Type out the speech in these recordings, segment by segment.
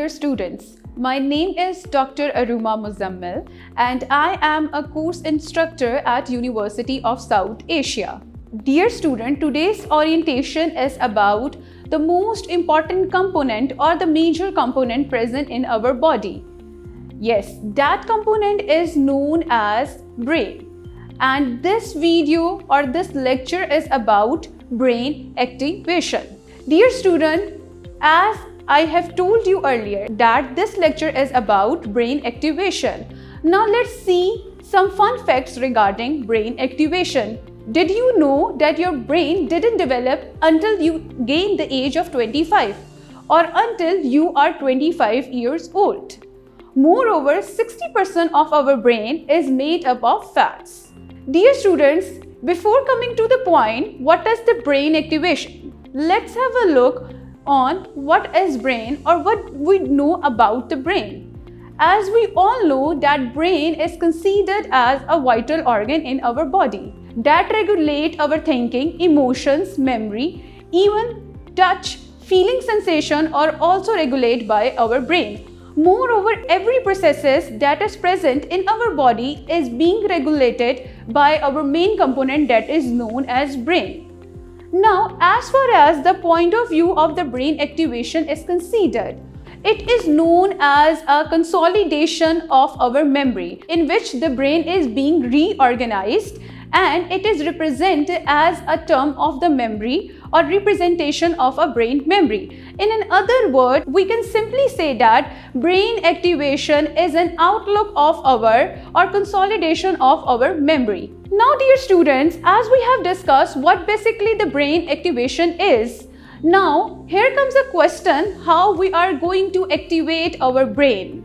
dear students. My name is Dr. Aruma Muzammil and I am a course instructor at University of South Asia. Dear student, today's orientation is about the most important component or the major component present in our body. Yes, that component is known as brain. And this video or this lecture is about brain activation. Dear student, as I have told you earlier that this lecture is about brain activation. Now let's see some fun facts regarding brain activation. Did you know that your brain didn't develop until you gain the age of 25 or until you are 25 years old? Moreover, 60% of our brain is made up of fats. Dear students, before coming to the point, what is the brain activation? Let's have a look on what is brain or what we know about the brain. As we all know that brain is considered as a vital organ in our body that regulate our thinking, emotions, memory, even touch, feeling sensation are also regulated by our brain. Moreover, every processes that is present in our body is being regulated by our main component that is known as brain. Now, as far as the point of view of the brain activation is considered, it is known as a consolidation of our memory in which the brain is being reorganized and it is represented as a term of the memory or representation of a brain memory. In another word, we can simply say that brain activation is an outlook of our or consolidation of our memory. Now dear students, as we have discussed what basically the brain activation is, now here comes a question how we are going to activate our brain.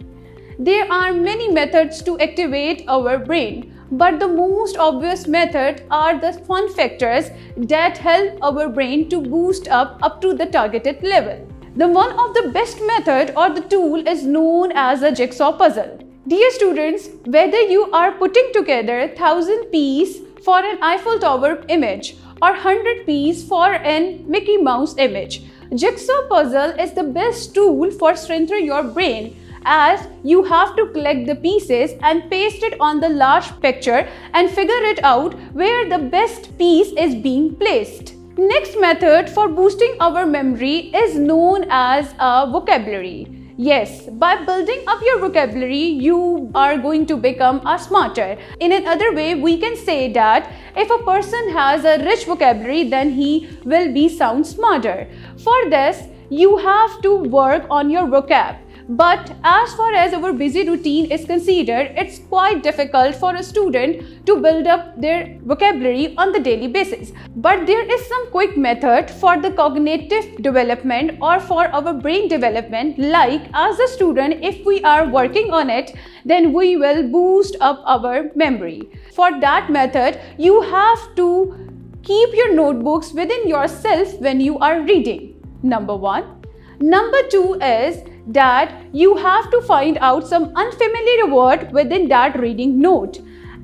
There are many methods to activate our brain. But the most obvious method are the fun factors that help our brain to boost up to the targeted level. The one of the best method or the tool is known as a jigsaw puzzle. Dear students, whether you are putting together 1000 pieces for an Eiffel Tower image or 100 pieces for an Mickey Mouse image, jigsaw puzzle is the best tool for strengthening your brain, as you have to collect the pieces and paste it on the large picture and figure it out where the best piece is being placed. Next method for boosting our memory is known as a vocabulary. Yes, by building up your vocabulary, you are going to become a smarter. In another way, we can say that if a person has a rich vocabulary, then he will be sound smarter. For this, you have to work on your vocab. But as far as our busy routine is considered, it's quite difficult for a student to build up their vocabulary on the daily basis. But there is some quick method for the cognitive development or for our brain development, like as a student, if we are working on it, then we will boost up our memory. For that method, you have to keep your notebooks within yourself when you are reading. Number one. Number two is that you have to find out some unfamiliar word within that reading note,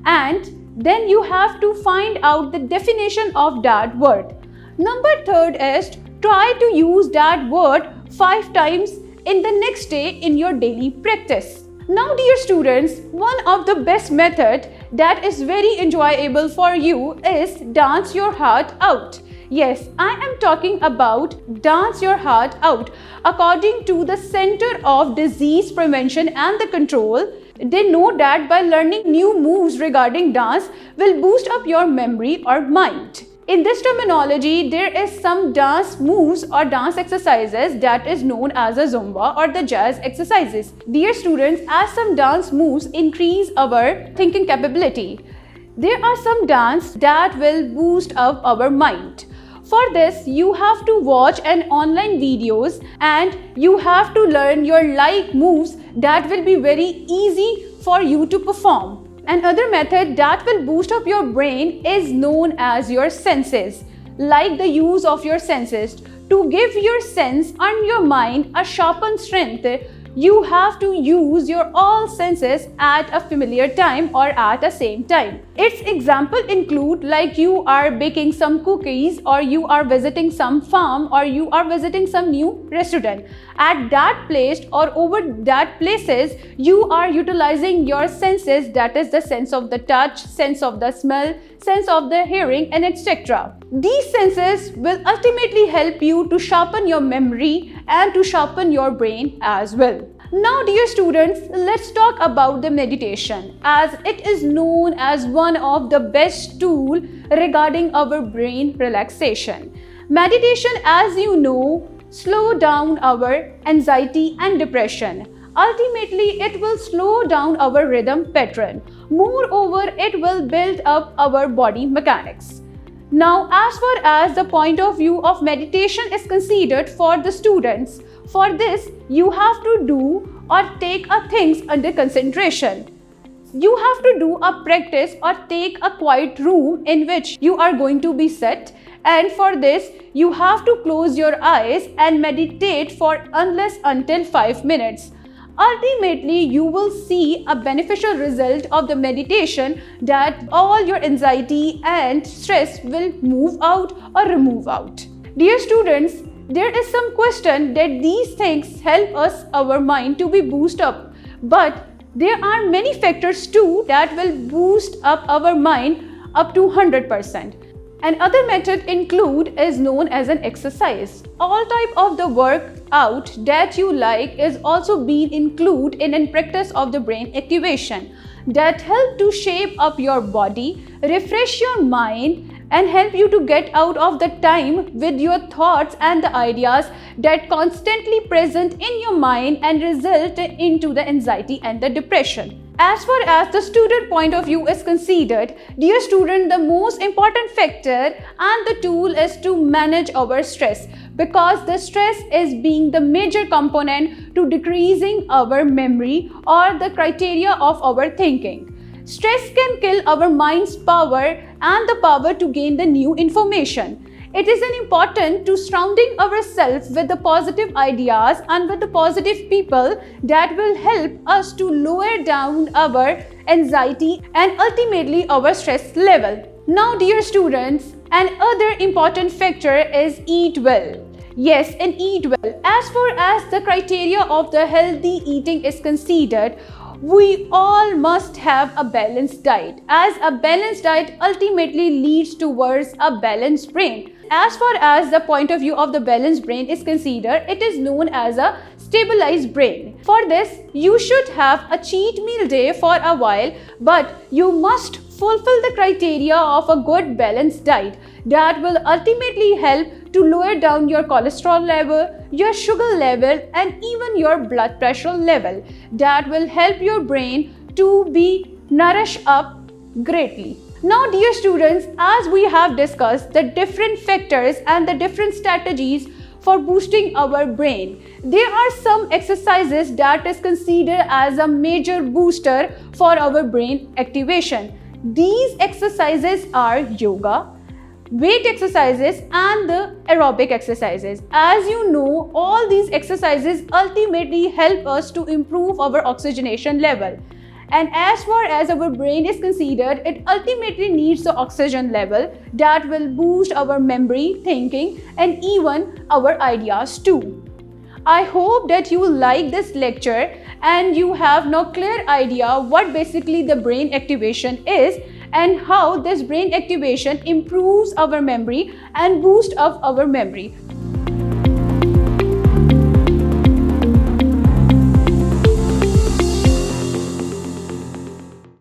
and then you have to find out the definition of that word. Number third is try to use that word 5 times in the next day in your daily practice. Now dear students, one of the best method that is very enjoyable for you is dance your heart out. Yes, I am talking about dance your heart out. According to the Center of Disease Prevention and the Control, they know that by learning new moves regarding dance will boost up your memory or mind. In this terminology, there is some dance moves or dance exercises that is known as a Zumba or the jazz exercises. Dear students, as some dance moves increase our thinking capability, there are some dance that will boost up our mind. For this, you have to watch an online videos and you have to learn your like moves that will be very easy for you to perform. Another method that will boost up your brain is known as your senses, like the use of your senses. To give your sense and your mind a sharpened strength, you have to use your all senses at a familiar time or at the same time. Its example include like you are baking some cookies, or you are visiting some farm, or you are visiting some new restaurant. At that place or over that places, you are utilizing your senses, that is the sense of the touch, sense of the smell, sense of the hearing, and etc. These senses will ultimately help you to sharpen your memory and to sharpen your brain as well. Now dear students, let's talk about the meditation, as it is known as one of the best tools regarding our brain relaxation. Meditation, as you know, slow down our anxiety and depression. Ultimately, it will slow down our rhythm pattern. Moreover, it will build up our body mechanics. Now, as far as the point of view of meditation is considered for the students, for this, you have to do or take a things under concentration. You have to do a practice or take a quiet room in which you are going to be set, and for this, you have to close your eyes and meditate for until 5 minutes. Ultimately, you will see a beneficial result of the meditation, that all your anxiety and stress will move out or remove out. Dear students, there is some question that these things help us, our mind, to be boosted up. But there are many factors too that will boost up our mind up to 100%. Another method include is known as an exercise. All type of the workout that you like is also being included in practice of the brain activation that help to shape up your body, refresh your mind, and help you to get out of the time with your thoughts and the ideas that constantly present in your mind and result into the anxiety and the depression. As far as the student point of view is considered, dear student, the most important factor and the tool is to manage our stress, because the stress is being the major component to decreasing our memory or the criteria of our thinking. Stress can kill our mind's power and the power to gain the new information. It is important to surrounding ourselves with the positive ideas and with the positive people that will help us to lower down our anxiety and ultimately our stress level. Now dear students, another important factor is eat well. Yes, and eat well. As far as the criteria of the healthy eating is considered, we all must have a balanced diet, as a balanced diet ultimately leads towards a balanced brain. As far as the point of view of the balanced brain is considered, it is known as a stabilized brain. For this, you should have a cheat meal day for a while, but you must fulfill the criteria of a good balanced diet that will ultimately help to lower down your cholesterol level, your sugar level, and even your blood pressure level. That will help your brain to be nourished up greatly. Now dear students, as we have discussed the different factors and the different strategies for boosting our brain, there are some exercises that is considered as a major booster for our brain activation. These exercises are yoga, weight exercises, and the aerobic exercises. As you know, all these exercises ultimately help us to improve our oxygenation level. And as far as our brain is considered, it ultimately needs the oxygen level that will boost our memory, thinking, and even our ideas too. I hope that you like this lecture and you have now clear idea what basically the brain activation is and how this brain activation improves our memory and boosts up our memory.